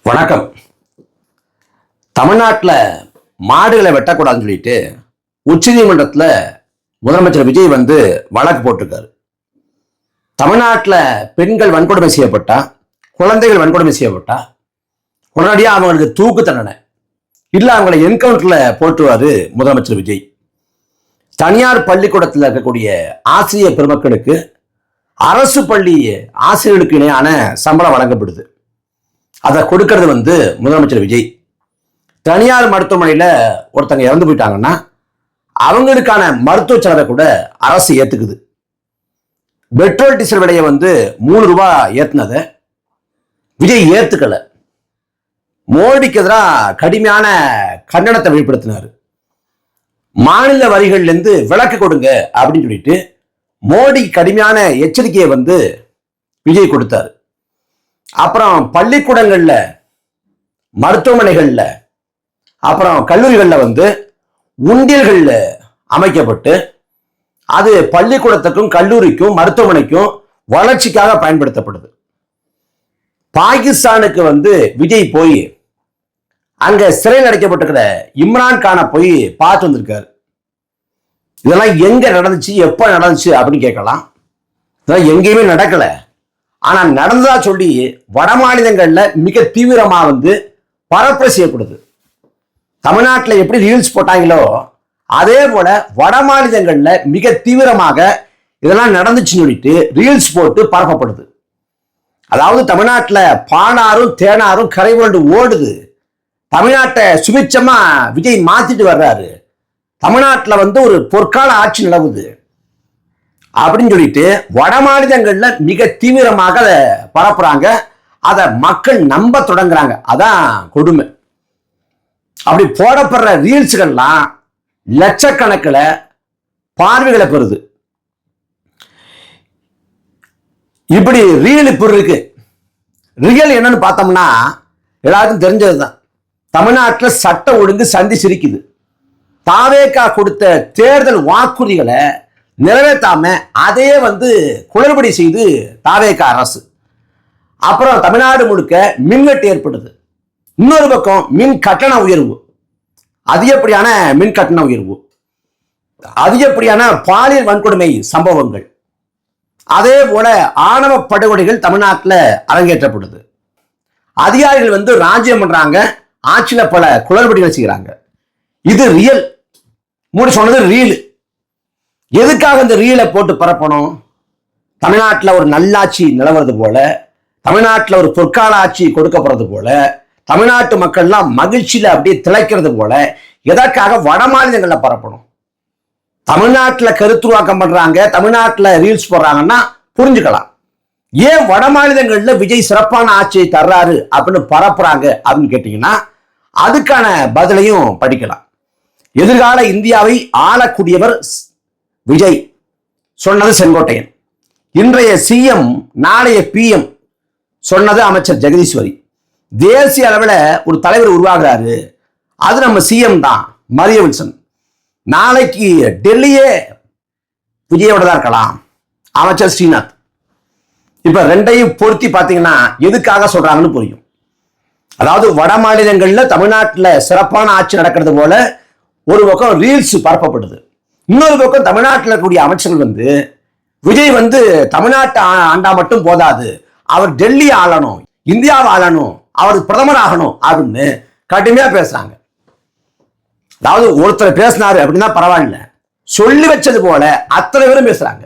வணக்கம். தமிழ்நாட்டில் மாடுகளை வெட்டக்கூடாதுன்னு சொல்லிட்டு உச்சநீதிமன்றத்தில் முதலமைச்சர் விஜய் வழக்கு போட்டிருக்காரு. தமிழ்நாட்டில் பெண்கள் வன்கொடுமை செய்யப்பட்டா, குழந்தைகள் வன்கொடுமை செய்யப்பட்டா உடனடியாக அவங்களுக்கு தூக்கு தண்டனை இல்லை, அவங்களை என்கவுண்டர்ல போட்டுவாரு முதலமைச்சர் விஜய். தனியார் பள்ளிக்கூடத்தில் இருக்கக்கூடிய ஆசிரியர் பெருமக்களுக்கு அரசு பள்ளி ஆசிரியர்களுக்கு இணையான சம்பளம் வழங்கப்படுது. அதை கொடுக்கறது முதலமைச்சர் விஜய். தனியார் மருத்துவமனையில் ஒருத்தங்க இறந்து போயிட்டாங்கன்னா அவங்களுக்கான மருத்துவ செலவை கூட அரசு ஏத்துக்குது. பெட்ரோல் டீசல் விலையை 3 ரூபாய் ஏத்துனதை விஜய் ஏத்துக்கல. மோடிக்கு எதிராக கடுமையான கண்டனத்தை வெளிப்படுத்தினார். மாநில வரிகள்ல இருந்து விலக்கு கொடுங்க அப்படின்னு சொல்லிட்டு மோடி கடுமையான எச்சரிக்கையை விஜய் கொடுத்தாரு. அப்புறம் பள்ளிக்கூடங்கள்ல, மருத்துவமனைகள்ல, அப்புறம் கல்லூரிகள்ல உண்டியல்கள்ல அமைக்கப்பட்டு அது பள்ளிக்கூடத்துக்கும் கல்லூரிக்கும் மருத்துவமனைக்கும் வளர்ச்சிக்காக பயன்படுத்தப்படுது. பாகிஸ்தானுக்கு விஜய் போய் அங்க சிறையில் அடைக்கப்பட்டிருக்கிற இம்ரான் கானை போய் பார்த்து வந்திருக்காரு. இதெல்லாம் எங்க நடந்துச்சு, எப்ப நடந்துச்சு அப்படின்னு கேட்கலாம். இதெல்லாம் எங்கேயுமே நடக்கல. ஆனா நடந்ததா சொல்லி வட மாநிலங்கள்ல மிக தீவிரமா பரப்புரை செய்யப்படுது. தமிழ்நாட்டில் எப்படி ரீல்ஸ் போட்டாங்களோ அதே போல வட மாநிலங்கள்ல மிக தீவிரமாக இதெல்லாம் நடந்துச்சுன்னு சொல்லிட்டு ரீல்ஸ் போட்டு பரப்பப்படுது. அதாவது தமிழ்நாட்டில் பானாரும் தேனாரும் கரை புரண்டு ஓடுது. தமிழ்நாட்டை சுபிச்சமா விஜய் மாத்திட்டு வர்றாரு. தமிழ்நாட்டில் ஒரு பொற்கால ஆட்சி நிலவுது அப்படின்னு சொல்லிட்டு வட மாநிலங்கள்ல மிக தீவிரமாக அதை பரப்புறாங்க. அதை மக்கள் நம்ப தொடங்குறாங்க. அதான் கொடுமை. அப்படி போடப்படுற ரீல்ஸ்கள்லாம் லட்சக்கணக்கில் பார்வைகளை பெறுது. இப்படி ரீல் இப்படி இருக்கு. ரியல் என்னன்னு பார்த்தோம்னா எல்லாருக்கும் தெரிஞ்சதுதான். தமிழ்நாட்டில் சட்ட ஒழுங்கு சந்தி சிரிக்குது. தாவேகா கொடுத்த தேர்தல் வாக்குறுதிகளை நிறைவேற்றாம அதையே குளறுபடி செய்து தாவேகா அரசு. அப்புறம் தமிழ்நாடு முழுக்க மின்வெட்டு ஏற்படுது. இன்னொரு பக்கம் மின் கட்டண உயர்வு, அதிகப்படியான மின் கட்டண உயர்வு, அதிகப்படியான பாலியல் வன்கொடுமை சம்பவங்கள், அதே போல ஆணவ படுகொலைகள் தமிழ்நாட்டில் அரங்கேற்றப்படுது. அதிகாரிகள் ராஜ்யம் பண்றாங்க, ஆட்சியில பல குளறுபடிகள் செய்கிறாங்க. இது ரியல். மூடி சொன்னது ரீல். எதுக்காக இந்த ரீலை போட்டு பரப்பணும்? தமிழ்நாட்டில் ஒரு நல்லாட்சி நிலவுறது போல, தமிழ்நாட்டில் ஒரு பொற்கால ஆட்சி கொடுக்கப்படுறது போல, தமிழ்நாட்டு மக்கள்லாம் மகிழ்ச்சியில அப்படியே திளைக்கிறது போல எதற்காக வட மாநிலங்களில் பரப்பணும்? தமிழ்நாட்டில் கருத்துருவாக்கம் பண்றாங்க, தமிழ்நாட்டில் ரீல்ஸ் போடுறாங்கன்னா புரிஞ்சுக்கலாம். ஏன் வட மாநிலங்களில் விஜய் சிறப்பான ஆட்சியை தர்றாரு அப்படின்னு பரப்புறாங்க அப்படின்னு கேட்டீங்கன்னா அதுக்கான பதிலையும் படிக்கலாம். எதிர்கால இந்தியாவை ஆளக்கூடியவர் விஜய் சொன்னது செங்கோட்டையன். இன்றைய சிஎம் நாளைய பிஎம் சொன்னது அமைச்சர் ஜெகதீஸ்வரி. தேசிய அளவில் ஒரு தலைவர் உருவாகிறாரு, அது நம்ம சிஎம் தான், மரிய வில்சன். நாளைக்கு டெல்லியே விஜயோட தான் இருக்கலாம், அமைச்சர் ஸ்ரீநாத். இப்ப ரெண்டையும் பொருத்தி பார்த்தீங்கன்னா எதுக்காக சொல்றாங்கன்னு புரியும். அதாவது வட மாநிலங்கள்ல தமிழ்நாட்டில் சிறப்பான ஆட்சி நடக்கிறது போல ஒரு பக்கம் ரீல்ஸ் பரப்பப்படுது. இன்னொரு பக்கம் தமிழ்நாட்டில் இருக்கக்கூடிய அமைச்சர்கள் விஜய் தமிழ்நாட்டை ஆண்டா மட்டும் போதாது, அவர் டெல்லி ஆளணும், இந்தியாவை ஆளணும், அவர் பிரதமர் ஆகணும் அப்படின்னு கடுமையா பேசுறாங்க. அதாவது ஒருத்தர் பேசினாரு அப்படின்னா பரவாயில்ல, சொல்லி வச்சது போல அத்தனை பேரும் பேசுறாங்க.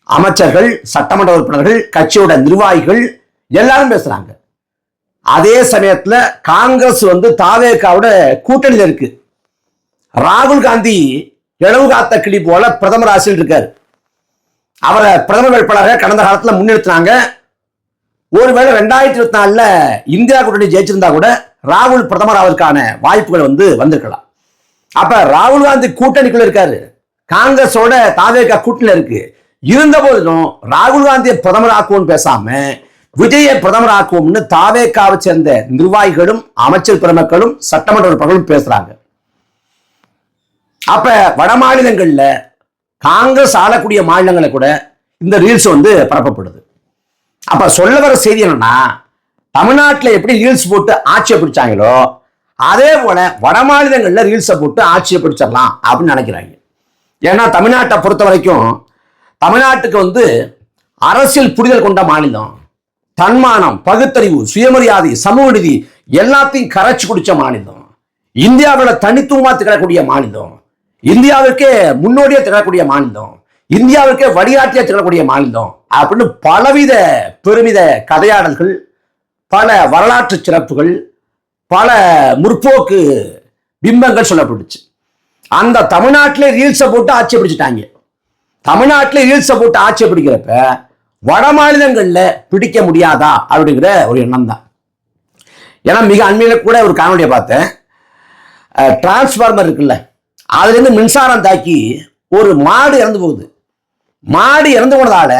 அமைச்சர்கள், சட்டமன்ற உறுப்பினர்கள், கட்சியோட நிர்வாகிகள் எல்லாரும் பேசுறாங்க. அதே சமயத்துல காங்கிரஸ் தாவேகாவோட கூட்டணியில் இருக்கு. ராகுல் காந்தி இளவு காத்த கிளி போல பிரதமர் ஆசிரியர் இருக்காரு. அவரை பிரதமர் வேட்பாளராக கடந்த காலத்தில் முன்னிறுத்தினாங்க. ஒருவேளை 2024 இந்தியா கூட்டணி ஜெயிச்சிருந்தா கூட ராகுல் பிரதமர் ஆவதற்கான வாய்ப்புகள் வந்திருக்கலாம். அப்ப ராகுல் காந்தி கூட்டணிக்குள்ள இருக்காரு, காங்கிரஸோட தாவேகா கூட்டணியில் இருக்கு. இருந்த போதிலும் ராகுல் காந்தியை பிரதமர் ஆக்குவோம் பேசாம விஜயை பிரதமர் ஆக்குவோம்னு தாவேகாவை சேர்ந்த நிர்வாகிகளும் அமைச்சர் பெருமக்களும் சட்டமன்ற உறுப்பினர்களும் பேசுறாங்க. அப்ப வட மாநிலங்கள்ல காங்கிரஸ் ஆளக்கூடிய மாநிலங்களை கூட இந்த ரீல்ஸ் பரப்பப்படுது. அப்ப சொல்ல வர செய்தி என்னன்னா, தமிழ்நாட்டில் எப்படி ரீல்ஸ் போட்டு ஆட்சியை பிடிச்சாங்களோ அதே போல வட மாநிலங்களில் ரீல்ஸை போட்டு ஆட்சியை பிடிச்சிடலாம் அப்படின்னு நினைக்கிறாங்க. ஏன்னா தமிழ்நாட்டை பொறுத்த வரைக்கும் தமிழ்நாட்டுக்கு அரசியல் புரிதல் கொண்ட மாநிலம், தன்மானம், பகுத்தறிவு, சுயமரியாதை, சமூக நீதி எல்லாத்தையும் கரைச்சி குடிச்ச மாநிலம், இந்தியாவில் தனித்துவமா திகழக்கூடிய மாநிலம், இந்தியாவிற்கே முன்னோடியா திகழக்கூடிய மாநிலம், இந்தியாவிற்கே வழிகாட்டியா திகழக்கூடிய மாநிலம் அப்படின்னு பலவித பெருமித கதையாடல்கள், பல வரலாற்று சிறப்புகள், பல முற்போக்கு பிம்பங்கள் சொல்லப்பட்டுச்சு. அந்த தமிழ்நாட்டிலே ரீல்ஸை போட்டு ஆட்சி பிடிச்சிட்டாங்க. தமிழ்நாட்டிலே ரீல்ஸை போட்டு ஆட்சி பிடிக்கிறப்ப வட மாநிலங்களில் பிடிக்க முடியாதா அப்படிங்கிற ஒரு எண்ணம் தான். ஏன்னா மிக அண்மையில கூட ஒரு காணொலியை பார்த்தேன். டிரான்ஸ்ஃபார்மர் இருக்குல்ல, அதுலேருந்து மின்சாரம் தாக்கி ஒரு மாடு இறந்து போகுது. மாடு இறந்து போனதால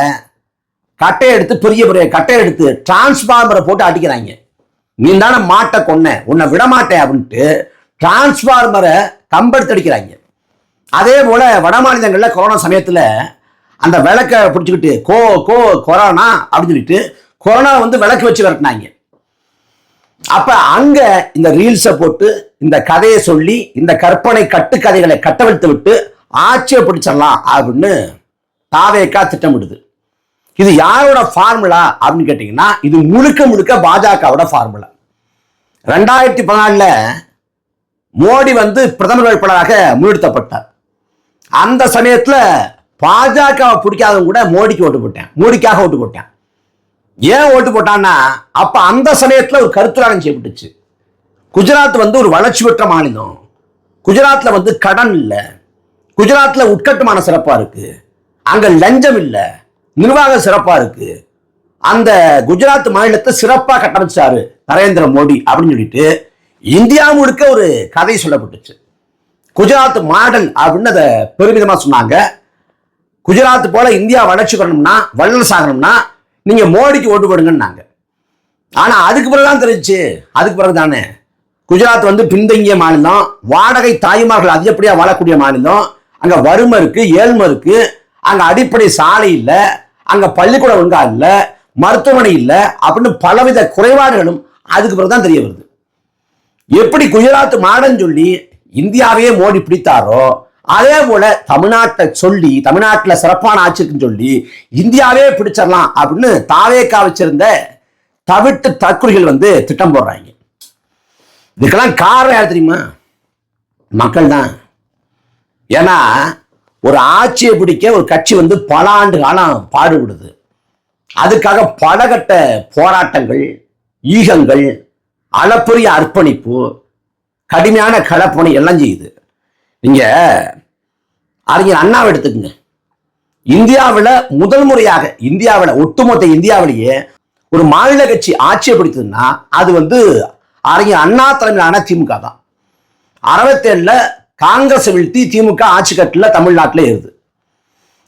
கட்டையை எடுத்து பெரிய பெரிய கட்டையை எடுத்து டிரான்ஸ்ஃபார்மரை போட்டு அடிக்கிறாங்க. நீ தானே மாட்டை கொன்ன, உன்னை விட மாட்டேன் அப்படின்ட்டு டிரான்ஸ்ஃபார்மரை கம்பெடுத்து அடிக்கிறாங்க. அதே போல வட மாநிலங்களில் கொரோனா சமயத்தில் அந்த விளக்கை பிடிச்சிக்கிட்டு கொரோனா அப்படின்னு சொல்லிட்டு கொரோனா விளக்கு வச்சு விரட்டினாங்க. அப்ப அங்க இந்த ரீல்ஸை போட்டு இந்த கதையை சொல்லி இந்த கற்பனை கட்டுக்கதைகளை கட்டவிழ்த்து விட்டு ஆட்சியை பிடிச்சிடலாம் அப்படின்னு தாவேகா திட்டமிடுது. இது யாரோட ஃபார்முலா அப்படின்னு கேட்டீங்கன்னா இது முழுக்க முழுக்க பாஜகவோட ஃபார்முலா. 2014 மோடி பிரதமர் வேட்பாளராக முன்னிறுத்தப்பட்டார். அந்த சமயத்துல பாஜகவை பிடிக்காதவங்க கூட மோடிக்கு ஓட்டு போட்டேன், மோடிக்காக ஓட்டு போட்டேன். ஏன் ஓட்டு போட்டான்னா அப்ப அந்த சமயத்துல ஒரு கருத்துராகம் செய்யப்பட்டுச்சு. குஜராத் ஒரு வளர்ச்சி பெற்ற மாநிலம், குஜராத்ல கடன் இல்லை, குஜராத்ல உட்கட்டுமான சிறப்பா இருக்கு, அங்க லஞ்சம் இல்லை, நிர்வாகம் சிறப்பா இருக்கு, அந்த குஜராத் மாநிலத்தை சிறப்பா கட்டமைச்சாரு நரேந்திர மோடி அப்படின்னு சொல்லிட்டு இந்தியா முழுக்க ஒரு கதை சொல்லப்பட்டுச்சு. குஜராத் மாடல் அப்படின்னு அதை பெருமிதமா சொன்னாங்க. குஜராத் போல இந்தியா வளர்ச்சி பெறணும்னா, வல்லரசு ஆகணும்னா நீங்க மோடிக்கு ஓட்டு போடுங்கன்னாங்க. ஆனா அதுக்கு பிறகுதான் தெரிஞ்சு, அதுக்கு பிறகு தானே குஜராத் பின்தங்கிய மாநிலம், வாடகை தாய்மார்கள் அதிகப்படியா வாழக்கூடிய மாநிலம், அங்க வறுமை இருக்கு, ஏழ்மை இருக்கு, அங்க அடிப்படை சாலை இல்ல, அங்க பள்ளிக்கூடம் ஒழுங்கா இல்ல, மருத்துவமனை இல்ல அப்படின்னு பலவித குறைபாடுகளும் அதுக்கு பிறகுதான் தெரிய வருது. எப்படி குஜராத் மாடன்னு சொல்லி இந்தியாவையே மோடி பிடித்தாரோ அதே போல தமிழ்நாட்டை சொல்லி தமிழ்நாட்டில் சிறப்பான ஆட்சி இருக்குன்னு சொல்லி இந்தியாவே பிடிச்சிடலாம் அப்படின்னு தாவேக்கா வச்சிருந்த தவிட்டு தற்கொலைகள் திட்டம் போடுறாங்க. இதுக்கெல்லாம் காரணம் யார் தெரியுமா? மக்கள் தான். ஏன்னா ஒரு ஆட்சியை பிடிக்க ஒரு கட்சி பல ஆண்டு காலம் பாடுபடுது. அதுக்காக பலகட்ட போராட்டங்கள், ஈகங்கள், அளப்பரிய அர்ப்பணிப்பு, கடுமையான களப்பணி எல்லாம் செய்யுது. நீங்க அறிஞர் அண்ணாவை எடுத்துக்கங்க. இந்தியாவில் முதல் முறையாக ஒட்டுமொத்த இந்தியாவிலேயே ஒரு மாநில கட்சி ஆட்சியை பிடித்ததுன்னா அது அறிஞர் அண்ணா தலைமையிலான திமுக தான். 67 காங்கிரஸ் வீழ்த்தி திமுக ஆட்சி கட்டில் தமிழ்நாட்டில் ஏறுது.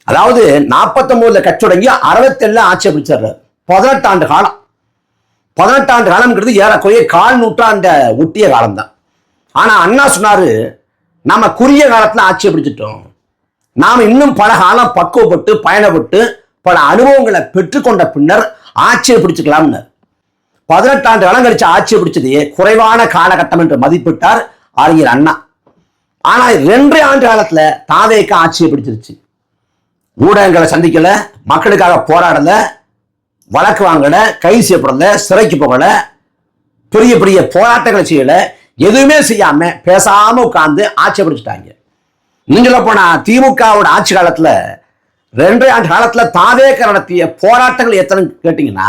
அதாவது 49 கட்சி தொடங்கி 67 ஆட்சியை பிடிச்சிடுறாரு. 18 ஆண்டு காலம். 18 ஆண்டு காலம்ங்கிறது ஏறக்குறைய 1/4 நூற்றாண்டை ஒட்டிய காலம்தான். ஆனா அண்ணா சொன்னாரு, நாம குறுகிய காலத்துல ஆட்சியை பிடிச்சிட்டோம், நாம இன்னும் பல காலம் பக்குவப்பட்டு பயணப்பட்டு பல அனுபவங்களை பெற்றுக்கொண்ட பின்னர் ஆட்சியை பிடிச்சுக்கலாம்னு. 18 ஆண்டு காலம் கழிச்சு ஆட்சியை பிடிச்சதே குறைவான காலகட்டம் என்று மதிப்பிட்டார் அறிஞர் அண்ணா. ஆனா 2 ஆண்டு காலத்துல தாவேக்கா ஆட்சியை பிடிச்சிருச்சு. ஊடகங்களை சந்திக்கல, மக்களுக்காக போராடல, வழக்கு வாங்கல, கைது செய்யப்படல, சிறைக்கு போகல, பெரிய பெரிய போராட்டங்களை செய்யல, எதுவுமே செய்யாம பேசாம உட்கார்ந்து ஆட்சியை பிடிச்சிட்டாங்க. நீங்க சொல்ல போனா திமுகவோட ஆட்சி காலத்துல 2 ஆண்டு காலத்துல தாவேக்கா நடத்திய போராட்டங்கள் எத்தனை கேட்டீங்கன்னா,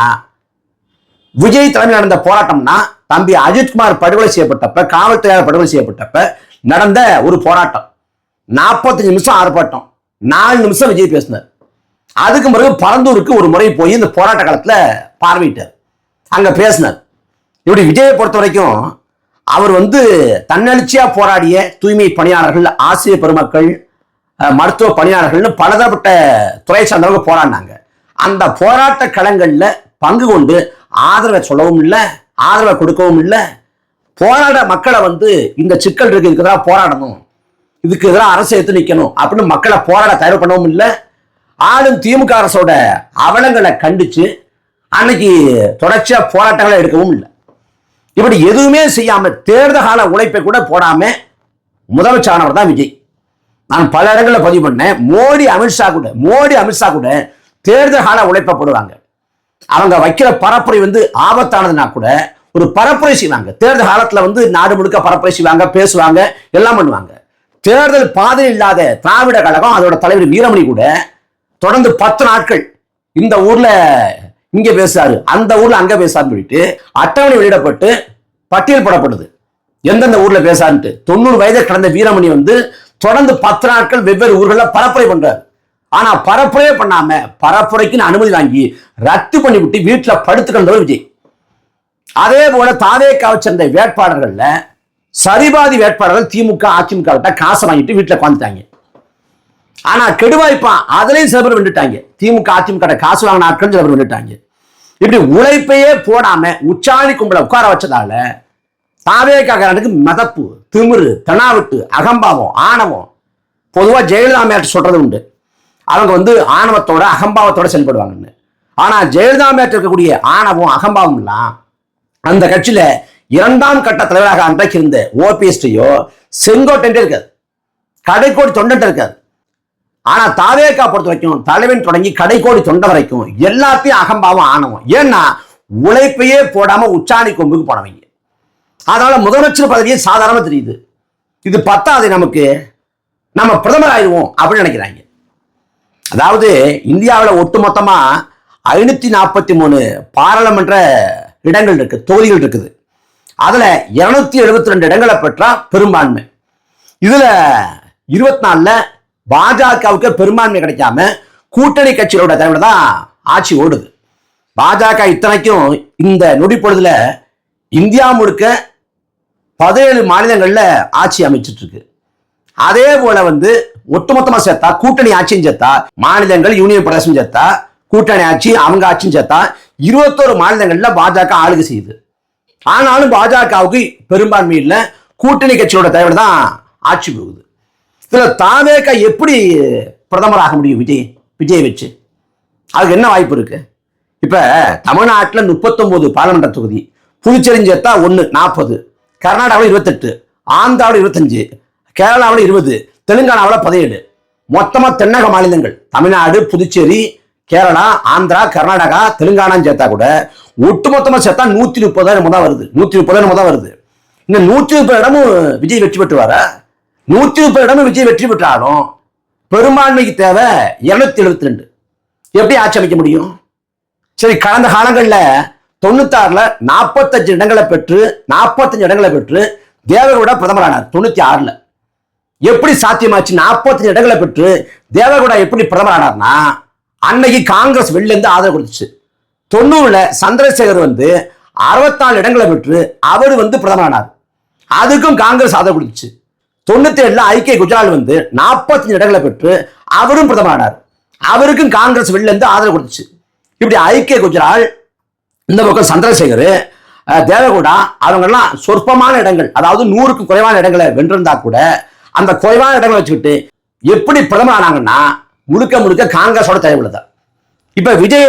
விஜய் தலைமையில் நடந்த போராட்டம்னா தம்பி அஜித்குமார் படுகொலை செய்யப்பட்டப்ப, காவல்துறையாளர் படுகொலை செய்யப்பட்டப்ப நடந்த ஒரு போராட்டம். 45 நிமிஷம் ஆர்ப்பாட்டம், 4 நிமிஷம் விஜய் பேசினார். அதுக்கு பிறகு பரந்தூருக்கு ஒரு முறை போய் இந்த போராட்ட காலத்துல பார்வையிட்டார், அங்க பேசினார். இப்படி விஜயை பொறுத்த வரைக்கும் அவர் தன்னெழுச்சியா போராடிய தூய்மை பணியாளர்கள், ஆசிரியர் பெருமக்கள், மருத்துவ பணியாளர்கள்னு பலதரப்பட்ட துறை சார்ந்தவங்க போராடினாங்க. அந்த போராட்ட களங்கள்ல பங்கு கொண்டு ஆதரவை சொல்லவும் இல்லை, ஆதரவை கொடுக்கவும் இல்லை. போராட மக்களை இந்த சிக்கல் இருக்கு, இதுக்கு எதிராக போராடணும், இதுக்கு எதிராக அரசு எடுத்து நிற்கணும் அப்படின்னு மக்களை போராட தயார் பண்ணவும் இல்லை. ஆளும் திமுக அரசோட அவலங்களை கண்டிச்சு அன்னைக்கு தொடர்ச்சியா போராட்டங்களை எடுக்கவும் இல்லை. இப்படி எதுவுமே செய்யாம தேர்தல் கால உழைப்பை கூட போடாம முதலமைச்சரானவர் தான் விஜய். நான் பல இடங்களில் பதிவு பண்ணேன். மோடி அமித்ஷா கூட தேர்தல் கால உழைப்பை போடுவாங்க. அவங்க வைக்கிற பரப்புரை ஆபத்தானதுன்னா கூட ஒரு பரப்புரை செய்வாங்க. தேர்தல் காலத்துல நாடு முழுக்க பரப்புரை செய்வாங்க, பேசுவாங்க, எல்லாம் பண்ணுவாங்க. தேர்தல் பாதை இல்லாத திராவிட கழகம் அதோட தலைவர் வீரமணி கூட தொடர்ந்து 10 நாட்கள் இந்த ஊர்ல இங்க பேசுறாரு, அந்த ஊர்ல அங்க பேசாருன்னு சொல்லிட்டு அட்டவணை வெளியிடப்பட்டு பட்டியல் போடப்படுது எந்தெந்த ஊர்ல பேசாருன்ட்டு. 90 வயதை கடந்த வீரமணி தொடர்ந்து 10 நாட்கள் வெவ்வேறு ஊர்களில் பரப்புரை பண்றாரு. ஆனா பரப்புரையே பண்ணாம பரப்புரைக்குன்னு அனுமதி வாங்கி ரத்து பண்ணிவிட்டு வீட்டுல படுத்துக்கின்றவர் விஜய். அதே போல தாவேக்காவை சேர்ந்த வேட்பாளர்கள்ல சரிபாதி வேட்பாளர்கள் திமுக அதிமுக விட்ட காசை வாங்கிட்டு வீட்டுல உட்காந்துட்டாங்க. ஆனா கெடுவாய்ப்பான் அதுலயும் சில பேர் வந்துட்டாங்க. திமுக அதிமுக காசு வாங்கின ஆட்கள் சில பேர் வந்துட்டாங்க. இப்படி உழைப்பையே போடாம உச்சாணி கும்பல உட்கார வச்சதால தாவேக்காரனுக்கு மதப்பு, திமிரு, தெனாவிட்டு, அகம்பாவம், ஆணவம். பொதுவா ஜெயலலிதா மேட்டு சொல்றது உண்டு, அவங்க ஆணவத்தோட அகம்பாவத்தோட செயல்படுவாங்கன்னு. ஆனா ஜெயலலிதா மேட்டு இருக்கக்கூடிய ஆணவம் அகம்பாவம் எல்லாம் அந்த கட்சியில 2ஆம் கட்ட தலைவராக அன்றைக்கு இருந்த ஓபிஎஸ்டியோ செங்கோட்டன் இருக்காது, கடைக்கோடி தொண்டன் இருக்காது. ஆனா தாவேக்கா பொறுத்த வரைக்கும் தலைவன் தொடங்கி கடைக்கோடி தொண்டை வரைக்கும் எல்லாத்தையும் அகம்பாவம் ஆணவம். ஏன்னா உழைப்பையே போடாம உச்சாணி கொம்புக்கு போனவங்க. அதனால முதலமைச்சர் பதவியே சாதாரணமா தெரியுது. இது பத்தாது, நமக்கு நம்ம பிரதமர் ஆயிடுவோம் அப்படின்னு நினைக்கிறாங்க. அதாவது இந்தியாவில் ஒட்டுமொத்தமா 543 பாராளுமன்ற இடங்கள் இருக்கு, தொகுதிகள் இருக்குது. அதுல 272 இடங்களை பெற்றா பெரும்பான்மை. இதுல 24ல பாஜகவுக்கு பெரும்பான்மை கிடைக்காம கூட்டணி கட்சிகளோட தலைவர் தான் ஆட்சி ஓடுது. பாஜக இத்தனைக்கும் இந்த நொடி பொழுதுல இந்தியா முழுக்க 17 மாநிலங்கள்ல ஆட்சி அமைச்சிட்டு இருக்கு. அதே போல ஒட்டுமொத்தமா சேர்த்தா கூட்டணி ஆட்சியும் சேர்த்தா மாநிலங்கள் யூனியன் பிரதேசம் சேர்த்தா கூட்டணி ஆட்சி அவங்க ஆட்சியும் சேர்த்தா 21 மாநிலங்கள்ல பாஜக ஆளுகை செய்யுது. ஆனாலும் பாஜகவுக்கு பெரும்பான்மை இல்லை, கூட்டணி கட்சியோட தலைவர் தான் ஆட்சி போகுது. இதுல தாவேக எப்படி பிரதமர் ஆக முடியும் விஜய் வச்சு? அதுக்கு என்ன வாய்ப்பு இருக்கு? இப்ப தமிழ்நாட்டில் 39 பாராளுமன்ற தொகுதி, புதுச்சேரி சேர்த்தா 1 40, கர்நாடகாவில் 28, ஆந்திராவில் 25, கேரளாவில் 20, தெலுங்கானாவில் 17. மொத்தமா தென்னக மாநிலங்கள் தமிழ்நாடு, புதுச்சேரி, கேரளா, ஆந்திரா, கர்நாடகா, தெலுங்கானா சேர்த்தா கூட ஒட்டுமொத்தமா சேர்த்தா 130 தான் வருது. 130 தான் வருது. இந்த 130 இடமும் விஜய் வெற்றி பெற்றுவார. 130 இடமும் விஜய் வெற்றி பெற்றாலும் பெரும்பான்மைக்கு தேவை 272. எப்படி ஆட்சி அமைக்க முடியும்? சரி, கடந்த காலங்களில் 96ல 45 இடங்களை பெற்று 45 இடங்களை பெற்று தேவகவுடா பிரதமரானார். 96ல எப்படி சாத்தியமாச்சு? 45 இடங்களை பெற்று தேவகவுடா எப்படி பிரதமரானார்னா அன்னைக்கு காங்கிரஸ் வெளில இருந்து ஆதரவு கொடுத்துச்சு. 90ல சந்திரசேகர் 64 இடங்களை பெற்று அவர் பிரதமரானார். அதுக்கும் காங்கிரஸ் ஆதரவு கொடுத்துச்சு. 97ல ஐக்கிய குஜரால் 45 இடங்களை பெற்று அவரும் பிரதமரானார். அவருக்கும் காங்கிரஸ் வெளில இருந்து ஆதரவு கொடுத்துச்சு. இப்படி ஐக்கிய குஜரால், இந்த பக்கம் சந்திரசேகர், தேவகவுடா அவங்கெல்லாம் சொற்பமான இடங்கள், அதாவது 100க்கு குறைவான இடங்களை வென்றிருந்தா கூட அந்த குறைவான இடங்களை வச்சுக்கிட்டு எப்படி பிரதமர் ஆனாங்கன்னா முழுக்க முழுக்க காங்கிரஸோட தயவுல தான். இப்ப விஜய்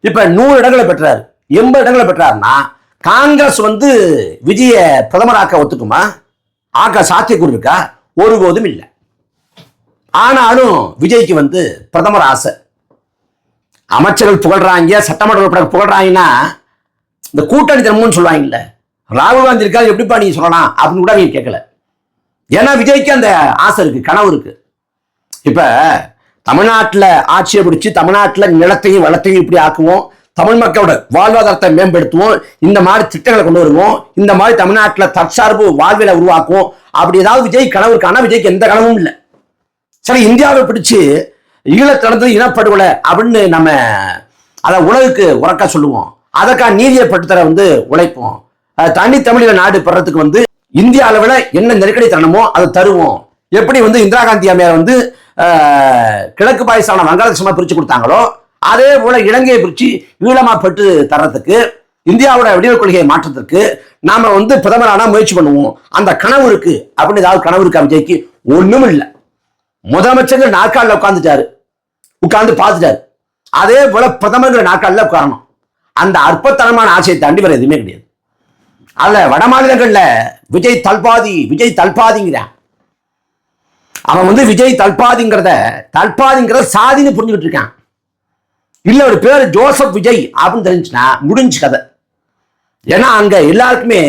இப்ப 100 இடங்களை பெற்றாரு, 80 இடங்களை பெற்றாருன்னா காங்கிரஸ் விஜய பிரதமராக்க ஒத்துக்குமா? ஆக்க சாத்தியக்கூறு இருக்கா? ஒருபோதும் இல்லை. ஆனாலும் விஜய்க்கு பிரதமர் ஆசை. அமைச்சர்கள் புகழ்றாங்க, சட்டமன்ற உறுப்பினர் புகழ்றாங்கன்னா இந்த கூட்டணி தர்மம்னு சொல்லுவாங்கல்ல, ராகுல் காந்தி இருக்காது எப்படிப்பா நீங்க சொல்லலாம் அப்படின்னு கூட நீங்க கேட்கல. ஏன்னா விஜய்க்கு அந்த ஆசை இருக்கு, கனவு இருக்கு. இப்ப தமிழ்நாட்டில் ஆட்சியை பிடிச்சு தமிழ்நாட்டில் நிலத்தையும் வளத்தையும் இப்படி ஆக்குவோம், தமிழ் மக்களோட வாழ்வாதாரத்தை மேம்படுத்துவோம், இந்த மாதிரி திட்டங்களை கொண்டு வருவோம், இந்த மாதிரி தமிழ்நாட்டில் தற்சார்பு வாழ்வியலை உருவாக்குவோம், அப்படி ஏதாவது விஜய் கனவு இருக்கானா? விஜய்க்கு எந்த கனவும் இல்லை. சரி, இந்தியாவை பிடிச்சு ஈழத்திலிருந்து இனப்படுகொலை அப்படின்னு நம்ம அதை உலகுக்கு உறக்க சொல்லுவோம், அதற்கான நீதியை பெற்றுத்தர உழைப்போம், தனி தமிழக நாடு பெறத்துக்கு இந்திய அளவில் என்ன நெருக்கடி தரணுமோ அதை தருவோம். எப்படி இந்திரா காந்தி அம்மையார் கிழக்கு பாகிஸ்தான வங்காளதேசமா பிரிச்சு கொடுத்தாங்களோ அதே போல இலங்கையை பிரிச்சு ஈழமா பெற்று தர்றதுக்கு, இந்தியாவோட விடுதலை கொள்கையை மாற்றத்திற்கு நாம பிரதமரான முயற்சி பண்ணுவோம். அந்த கனவு இருக்கு அப்படின்னு ஏதாவது கனவு இருக்கா விஜய்க்கு? ஒண்ணும் இல்லை. முதலமைச்சர் நாற்காலில் உட்கார்ந்து பார்த்துட்டாரு. அதே போல பிரதமர் நாற்காலில் உட்காரணும். அந்த அற்பத்தனமான ஆசையை தாண்டி வேற எதுவுமே கிடையாது. அதுல வட மாநிலங்கள்ல விஜய் தல்பாதிங்கிறான். அவன் வந்து விஜய் தல்பாதிங்கிறத சாதின்னு புரிஞ்சுக்கிட்டு இருக்கான். இல்ல ஒரு பேர் ஜோசப் விஜய் அப்படின்னு தெரிஞ்சுன்னா முடிஞ்சு கதை. ஏன்னா அங்க எல்லாருக்குமே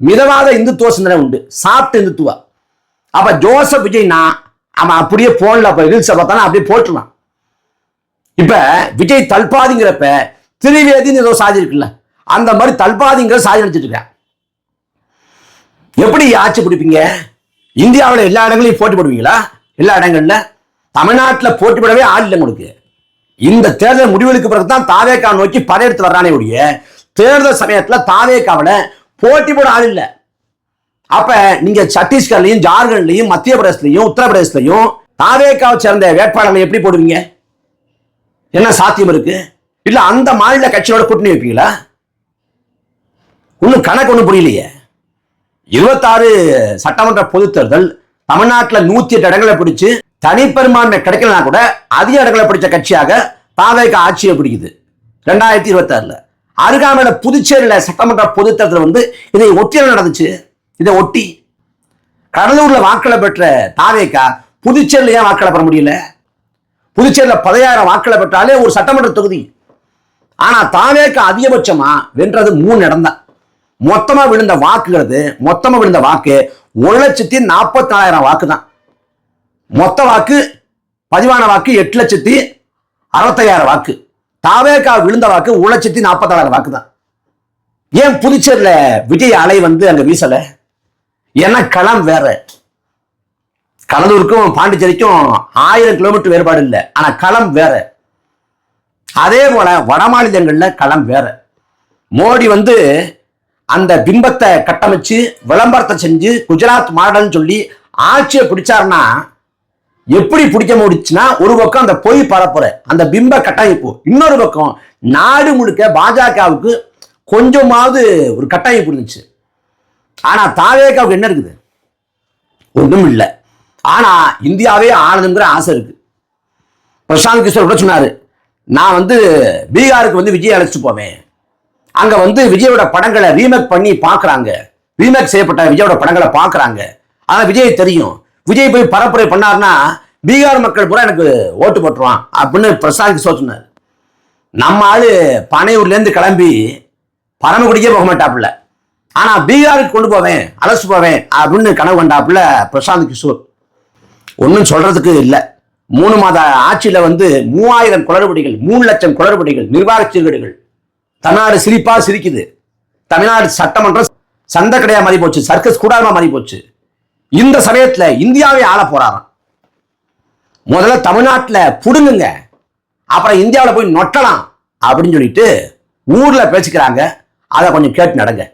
மிதவாத இந்துத்துவ சிந்தனை உண்டு, சாப்பிட்டு இந்துத்துவா. அப்ப ஜோசப் விஜய்னா அவன் அப்படியே போன்ல ரீல்ஸ் பார்த்தாலும் அப்படியே போட்டுருவான். இப்ப விஜய் தல்பாதிங்கிறப்ப திரிவேதின்னு ஏதோ சாதி இருக்குல்ல, அந்த மாதிரி தல்பாதிங்கிற சாதி நினைச்சிட்டு இருக்க. எப்படி ஆட்சி பிடிப்பீங்க? இந்தியாவில் எல்லா இடங்களையும் போட்டி போடுவீங்களா? எல்லா இடங்கள்ல தமிழ்நாட்டில் போட்டி போடவே ஆள் இல்லை உங்களுக்கு. இந்த தேர்தல் முடிவுக்கு பிறகுதான் தாவேகா நோக்கி படையெடுத்து வர்றானே ஒழிய தேர்தல் சமயத்துல தாவேகாவில போட்டி போட ஆள் இல்லை. அப்ப நீங்க சத்தீஸ்கர்லயும் ஜார்க்கண்ட்லயும் மத்திய பிரதேசலையும் உத்தரப்பிரதேசலையும் தாவேகாவை சேர்ந்த வேட்பாளர்களை எப்படி போடுவீங்க? என்ன சாத்தியம் இருக்கு? இல்ல அந்த மாநில கட்சியோட கூட்டணி வைப்பீங்களா? ஒன்னும் கணக்கு ஒன்றும் புரியலையே. 26 சட்டமன்ற பொது தேர்தல் தமிழ்நாட்டில் 108 இடங்களை பிடிச்சு தனிப்பெரும்பான்மை கிடைக்கலனா கூட அதிக இடங்களை பிடிச்ச கட்சியாக தாவேகா ஆட்சியை பிடிக்குது 2026. அருகாமையில புதுச்சேரியில சட்டமன்ற பொது தேர்தல் வந்து இதை ஒட்டி நடந்துச்சு. இதை ஒட்டி கடலூர்ல வாக்களை பெற்ற தாவேகா புதுச்சேரியில ஏன் வாக்களை பெற முடியல? புதுச்சேரியில 10,000 வாக்களை பெற்றாலே ஒரு சட்டமன்ற தொகுதி. ஆனா தாவேகா அதிகபட்சமா வென்றது 3 இடம் தான். மொத்தமா விழுந்த வாக்கு 1,44,000 வாக்கு தான். மொத்த வாக்கு பதிவான வாக்கு 8,65,000 வாக்கு. தாவேகா விழுந்த வாக்கு 1,44,000 வாக்கு தான். ஏன் புதுச்சேரியில விஜய் அலை வந்து அங்க வீசல? ஏன்னா களம் வேற. கடலூருக்கும் பாண்டிச்சேரிக்கும் 1000 கிலோமீட்டர் வேறுபாடு இல்லை, ஆனா களம் வேற. அதே போல வட மாநிலங்கள்ல களம் வேற. மோடி வந்து அந்த பிம்பத்தை கட்டமைச்சு விளம்பரத்தை செஞ்சு குஜராத் மாடல்னு சொல்லி ஆட்சியை பிடிச்சாருன்னா எப்படி பிடிக்க முடிச்சுன்னா, ஒரு பக்கம் அந்த பொய் பரப்புற அந்த பிம்ப கட்டமைப்பு, இன்னொரு பக்கம் நாடு முழுக்க பாஜகவுக்கு கொஞ்சமாவது ஒரு கட்டமைப்பு இருந்துச்சு. ஆனா தாவேகாவுக்கு என்ன இருக்குது? ஒன்றும் இல்லை. ஆனா இந்தியாவே ஆனதுங்கிற ஆசை இருக்கு. பிரசாந்த் கிஷோர் கூட சொன்னாரு, நான் வந்து பீகாருக்கு வந்து விஜய் அழைச்சிட்டு போவேன், அங்க வந்து விஜயோட படங்களை ரீமேக் பண்ணி பாக்குறாங்க, ரீமேக் செய்யப்பட்ட விஜயோட படங்களை பாக்குறாங்க. ஆனா விஜய் தெரியும், விஜய் போய் பரப்புரை பண்ணாருன்னா பீகார் மக்கள் பூரா எனக்கு ஓட்டு போட்டுருவான் அப்படின்னு பிரசாந்த் கிஷோர் சொன்னார். நம்ம ஆளு பனையூர்ல இருந்து கிளம்பி பரமக்குடிக்கே போக மாட்டாப்புல, ஆனா பீகாருக்கு கொண்டு போவேன், அழைச்சு போவேன் அப்படின்னு கனவு கண்டாப்புல பிரசாந்த் கிஷோர். ஒன்னும் சொல்றதுக்கு இல்லை. 3 மாத ஆட்சியில வந்து 3000 குளறுபடிகள், 3 லட்சம் குளறுபடிகள், நிர்வாக சீர்கேடுகள். தமிழ்நாடு சிரிப்பா சிரிக்குது. தமிழ்நாடு சட்டமன்றம் சந்தை கடையா மாறி போச்சு, சர்க்கஸ் கூடாரமா மாறி போச்சு. இந்த சமயத்துல இந்தியாவே ஆள போறாராம். முதல்ல தமிழ்நாட்டுல புடுங்குங்க, அப்புறம் இந்தியாவில் போய் நொட்டலாம் அப்படின்னு சொல்லிட்டு ஊர்ல பேசிக்கிறாங்க. அதை கொஞ்சம் கேட்டு நடங்க.